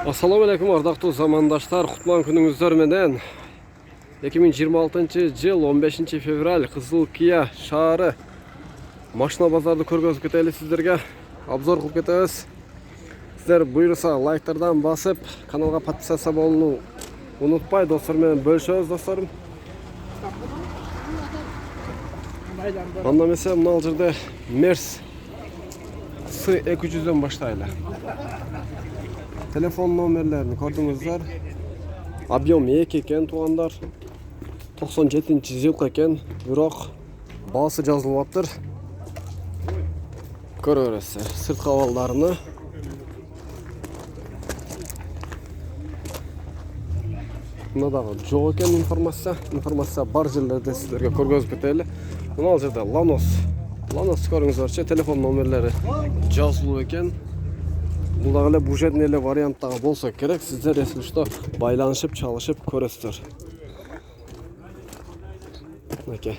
Assalamu alaikum ардактуу замандаштар, кутлуган күнүңүздөр менен. 2026-жыл 15 февраль Кызыл Кия шаары машина базарды көргөзүп кетели сиздерге. Обзор кылып кетебиз. Сиздер буйруса лайктардан басып, каналга подписаться болууну унутпай, достор менен бөлүшөбүз, досторум. Анда эмесе мына жерде Мерс С200дөн баштайлы. Telefon номерлерин көрдүңүздөр. Объем 2 экен, туугандар. 97-жылкы экен, бирок баасы жазылып атыр. Көрө бересиздер сырткы абалдарыны. Мына дагы жок экен информация бар жерлерде сиздерге көргөзүп кетели. Мына жерде Lanos көрүңүздөрчү, телефон номерлери жазылуу экен. Бул дагы бул жерден эле варианттагы болсо керек, сиздер если что байланышып, чалышып көрөсүздөр. Мынакей.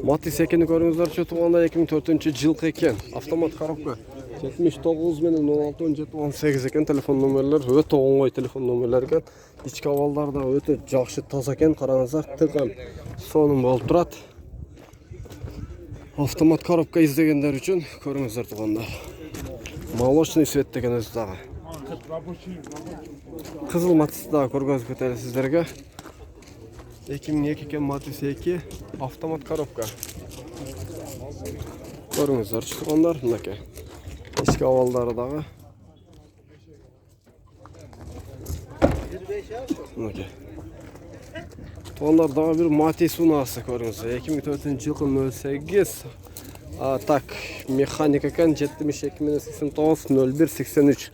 Матис экени көрүңүздөрчү, тууганда 2004-жылкы экен. Автомат коробка 79 менен 16-18 экен, телефон номерлер өтө оңой телефон номерлер экен. Ички абалдар да өтө жакшы, таза экен, караңыздар, тыган сонун болуп турат. Автомат коробка издегендер үчүн көрүңүздөр, туугандар. Молочный цвет деген өзү дагы. Кызыл Матис дагы көргөзүп кетели сиздерге. 2002 экен, Матис 2 автомат коробка. Көрүңүздөрчү, туугандар, мынакей. Ички абалдары дагы. Мынакей. Туугандар, дагы бир Матис унасы көрүңүздөр. 2004-жылкы 08. Так, механик экен, 72 менен 89 01 83.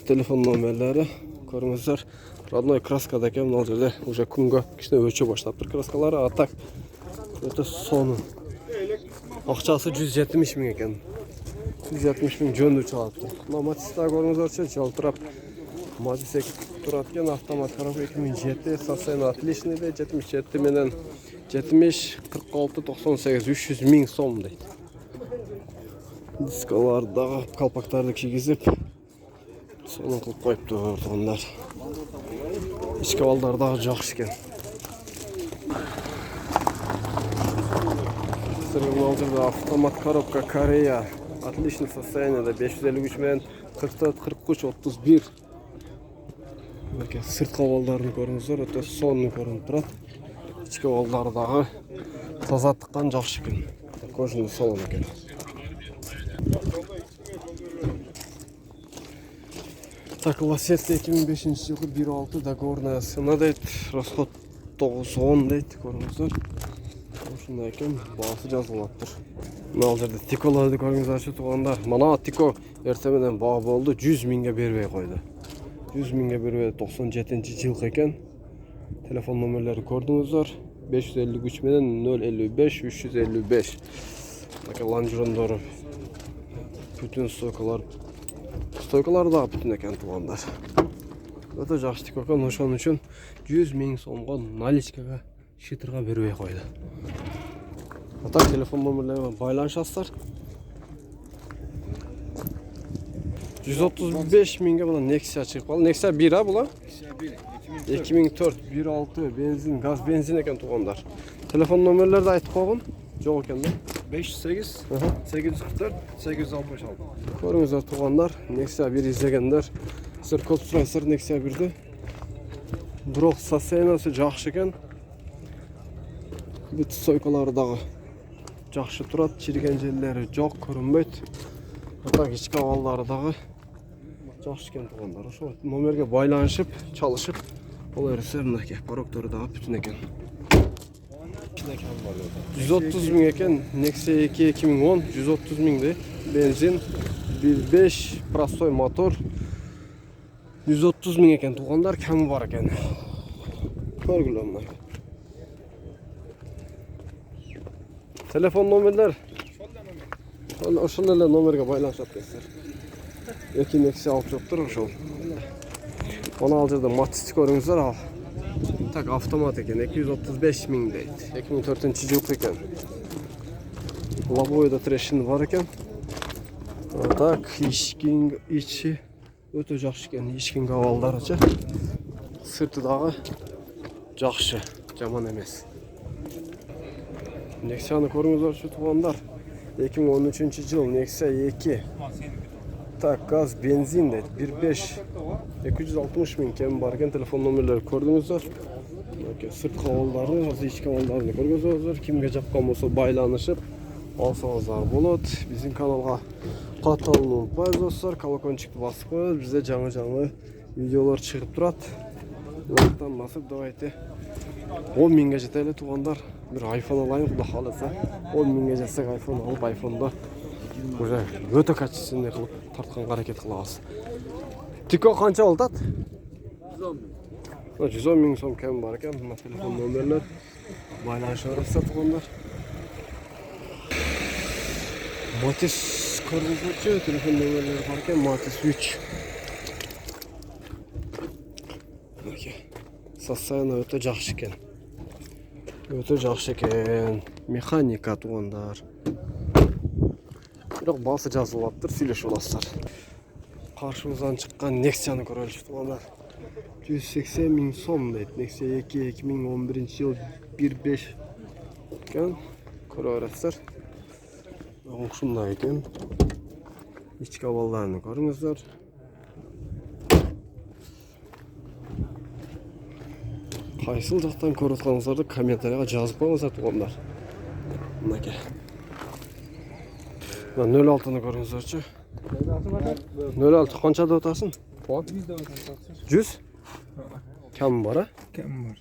Телефон номерлери көрүңүздөр. Родной краскада экен, мына жерде уже күнгө кичине өчө баштаптыр краскалары. А так өтө сонун. Акчасы 170 миң экен. 170 миң жөндү чалаптыр. Мына Матисте көрүңүздөрчү, жалтырап Матис турат экен, автомат коробка 2007, состояние отличный дейт, 77 менен 70 46 98 300 миң сом дейт. Дискалар дагы калпактарды кийгизип сонун кылып коюптур, туугандар. Ички абалдар дагы жакшы экен. Сыргы автомат коробка Корея отличный состояниеде, 553 менен 44 43 31. Сырткы абалдарын көрүңүздөр, өтө сонун көрүнүп турат. Ички абалдары дагы тазаттыктан жакшы экен. Кожаны салон экен. Так, Лосет 2005-жылкы 1.6 договорная цена дейт, расход 910 дейт, көрүңүздөр. Ушундай экен, баасы жазылып атыр. Мына жерде Тиколарды көрүңүздөрчү, туугандар. Мана Тико эртең менен баа болду, 100 миңге бербей койду. 100 миңге бербей 97-жылкы экен. Телефон номерлери көрдүңүздөр. 553 менен 055 355. Така лонжерондору бүтүн стойкалар дагы бүтүн экен, туугандар. Өтө жакшы Тико экен, ошон үчүн 100 миң сомго наличкага шытырга бербей койду. Ата телефон номерлери байланышасыздар. 135 миңге мына Nexia чыгып калды. Nexia 1 а була? 2004 1.6 бензин, газ бензин экен, туугандар. Телефон номерлерди айтып койгон. Жок экен да. 508 844 866. Көрүңүздөр, туугандар, Nexia 1 издегендер. Сиздер көп сурайсыздар Nexia 1-ди. Бирок состояниясы жакшы экен. Бүт стойкалары дагы жакшы турат, чириген жерлери жок, көрүнбөйт. Так, ички абалдары дагы жакшы экен, туугандар. Ошо номерге байланышып, чалышып боло берсеңер, мынакей порогтору дагы бүтүн экен. 130 миң экен, Nexia 2 2010, 130 миң дейт. Бензин 1.5 простой мотор. 130 миң экен, туугандар, кеми бар экен. Көргүлө мына. Телефон номерлер ошол эле номерге байланышат кесиздер. Эки Nexia алып жоктур ошол. Мына ал жерде Матис көрүңүздөр, ал. Так, автомат экен, 235 миң дейт. 2004-жылкы экен. Лобовойда трещина бар экен. Так, içi өтө жакшы экен. Ишкинге абалдарычы. Сырты дагы жакшы, жаман эмес. Nexa'ны көрүңүздөр туугандар. 2013-жыл Nexa 2. Так, газ, бензин дейт. 1.5 260 миң кем бар экен. Телефон номерлери көрдүңүздөр. Сырткы абалдары, ички абалдарын көргөзөбүздөр. Кимге жаккан болсо байланышып алсаңыздар болот. Биздин каналга катталууну унутпайбыз достор. Колокольчикти басып коюңуз. Бизде жаңы видеолор чыгып турат. Лайктан басып давайте 10 миңге жетели туугандар. Bir iPhone alayım, Xudo xolasa 10 mingga jetsak iPhone alıp iPhone'da уже өтө качественный кылып тартканга аракет кылабыз. Тико канча болот? 110 миң сом кем бар экен. Мына телефон номерлер байланыша бересиздер туугандар. Matiz көрүңүзчү, телефон номерлери бар экен. Matiz 3. Состояние өтө жакшы экен. Өтө жакшы экен. Механика туугандар. Бирок басы жазылып атыптыр, сүйлөшүп аласыздар. Каршыбыздан чыккан Nexa'ны көрөлүчү туугандар. 180 миң сом дейт. Nexa 2 2011-жыл 1.5 экен. Көрө бересиздер. Ушундай экен. Ички абалдарын көрүңүздөр. Кайсыл жактан көрүп атканыңыздарды комментарийга жазып коюңуздар туугандар. Мынакей. 06-ны көрүңүздөрчү. 06 канча деп атасың? 100? Кем бар, а? Кем бар.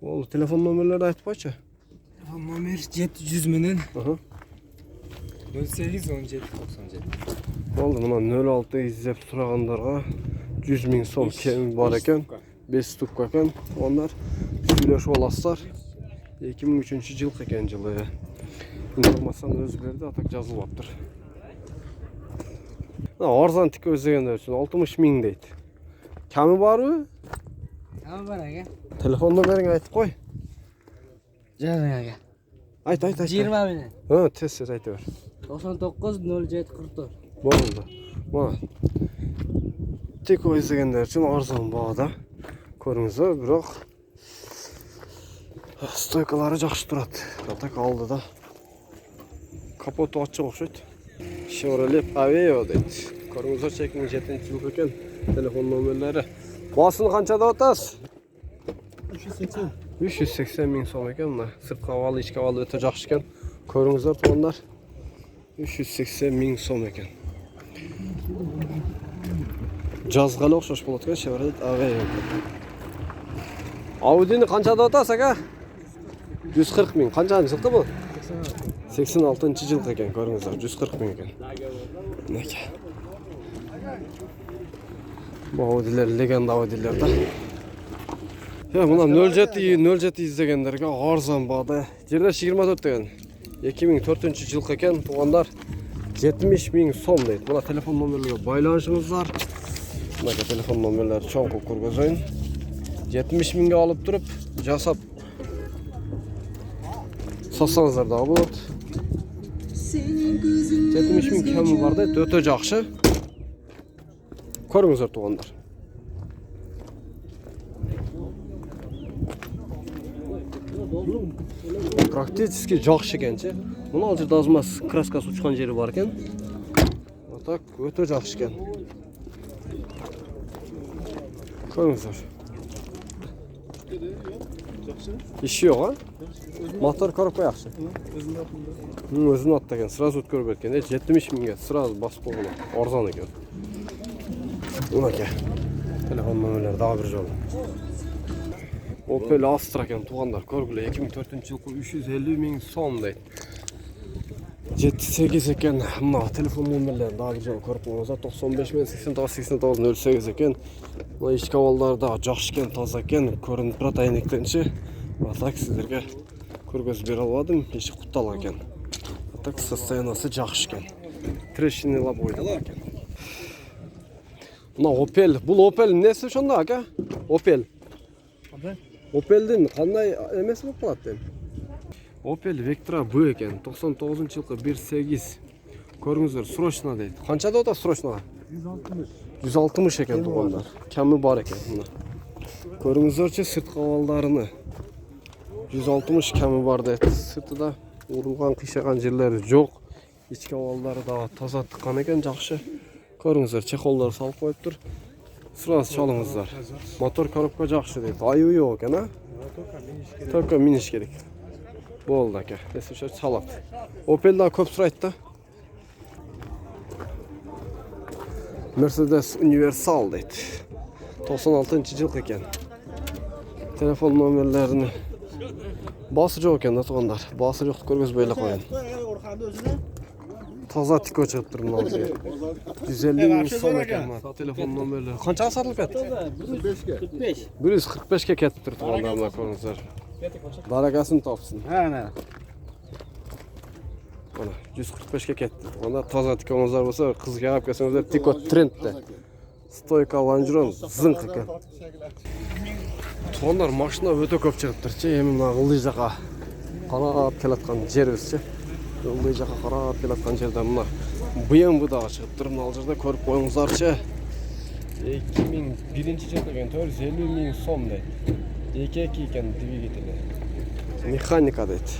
Ол телефон номерлерди айтып койчу. Телефон номер 700 менен 08 17 97. Болду, мына 06 издеп сурагандарга 100 миң сом кем бар экен. 5 ступка экен. Onlar сүйлөшүп аласыздар. 2003-жыл экен жылы. Информацияны өзү берди, атак жазылып аптыр. Арзан тик өздөгөндөр үчүн 60 миң дейт. Ками барбы? Ками бар ага. Телефон номериңди айтып кой. Жазың ага. Айт. 20 менен. Тез айта бер. 99 07 44. Болду. Мына. Тик өздөгөндөр үчүн арзан баада. Көрүңүздөр, бирок стойкалары жакшы турат. Так алды да. Капоту ачык окшойт. Chevrolet Aveo дейт. Көрүңүздөр 2007-жыл экен. Телефон номерлери. Басын канча деп атасыз? 380. 380 миң сом экен. Мына сырткы абалы, ички абалы өтө жакшы экен. Көрүңүздөр туугандар. 380 миң сом экен. Жазгалы окшош болот экен Chevrolet Aveo. Audi'ni канча деп атасыз ага? 140 миң. Канчанчы жылкы бул? 86-жыл экен, көрүңүздөр. 140 миң экен. Мынакей. Бул Audi'лер легенда Audi'лер да. Мына 07 издегендерге арзан баада. Жерде 24 деген. 2004-жыл экен, туугандар. 70 миң сом дейт. Мына телефон номерлерге байланышыңыздар. Мына телефон номерлери чоңку көргөзөйүн. 70 миңге алып туруп, жасап сатсаңыздар да болот. 70 миң кеми бар дейт, өтө жакшы. Көрүңүздөр туугандар. Практически жакшы экенчи. Мына ал жерде азмас краскасы учкан жери бар экен. Так, өтө жакшы экен. Көрүңүздөр. İşi yok ha? Motor korup koyakşı. Özünü attı eкен, сразу өткөрүп кеткен. 70 миңге сразу басып койгон. Арзан экен. Мынакей. Телефон номерлери дагы бир жолу. Opel Astra экен, туугандар, көргүлө 2004-жылкы 350 миң сом дейт. 78 экен. Мына телефон номерлери дагы бир жолу көрүп коюңуздар. 95 менен 89 08 экен. Мына ички абалдары дагы жакшы экен, таза экен. Көрүнүп турат айнектенчи. Так сиздерге көргөзүп бере албадым, иши кутталган экен. Так состояниясы жакшы экен. Трещины лобойда бар экен. Мына Opel, бул Opel эмнеси ошондо ака? Opel. Opel'дин кандай эмеси болуп калат дейм. Opel Vectra B экен, 99-жылкы 1.8. Көріңіздер, срочно дейді. Қаншада ота срочно? 160. 160 екен туғандар. Кәмі бар екен мына. Көріңіздерші сыртқы овалдарыны. 160 кәмі бар дейді. Сыртыда урылған, қишаған жерлері жоқ. Ички овалдары да таза тыққан екен, жақсы. Көріңіздер, чехолдар салып қойып тұр. Сразу çalыңыздар. Мотор коробка жақсы дейді. Аю жоқ екен, а? Только миниш керек. Болды әке. Десіп çalады. Opel'da көп сұрайды да. Mercedes Universal дейді. 96 жыл екен. Telefon номерлерін басы жоқ екен да туғандар. Басы жоқты көргізбейлі қойын. Таза тико шығып тұр мынау жерге. 150 мың сом екен мына телефон номерлері. Қаншаға сатылып кетті? 45. 145-ке кетіп тұр туғандар мына көріңіздер. Дарагасын тапсын. Ана. Mana 145'ke ketdi. Onda toza tikomuzlar bo'lsa, qizga olib kelsangizlar tiko trendda. Stoyka Langeron zınq ekan. Tuğanlar mashina o'ta ko'p chiqib turchi, endi mana G'ildiz yoqqa qarab kelayotgan jerimizchi. G'ildiz yoqqa qarab kelayotgan yerda mana BMW-da chiqib turib, mana yerda ko'rib qo'yingizlarchi. 2001-yil ekan, 450 ming so'm deydi. 2 ekan dvigateli. Mexanika deydi.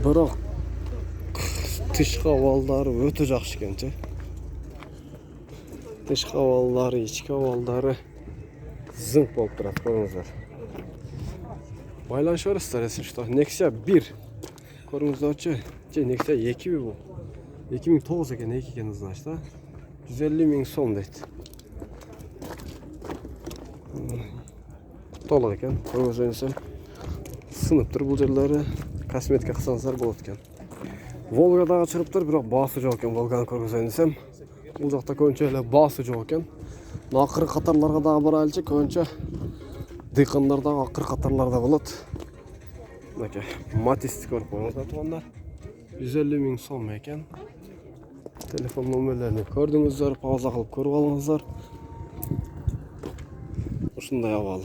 Biroq tışqı ovalları öte жақсы ekan-chi. Tışqı ovalları, ichki ovalları zınq bo'lib turadi, ko'ringizlar. Baylanışıyoruzlar что Nexia 1. Ko'ringizlarchi, Nexia 2 bu. 2009 ekan, 2 ekan значит, 150 ming so'm deydi. To'liq ekan, ko'ringizlar. Sınıp tur bu yerlari, kosmetika qilsangizlar bo'ladi ekan. Volga'da çıkıp tur, biroq bası жоқ ekan. Volga'ni ko'rgizsam, bu yoqda ko'nchalar bası жоқ ekan. Naqir qatorlarga da boraylik, ko'ncha diqonlarda oqir qatorlarda bo'ladi. Mana Matiz ko'rib qo'yingizlar tuğanlar. 150 ming so'm ekan. Telefon nomerlarini ko'rdingizlar, pauza qilib ko'rib olingizlar. Shunday ahvol.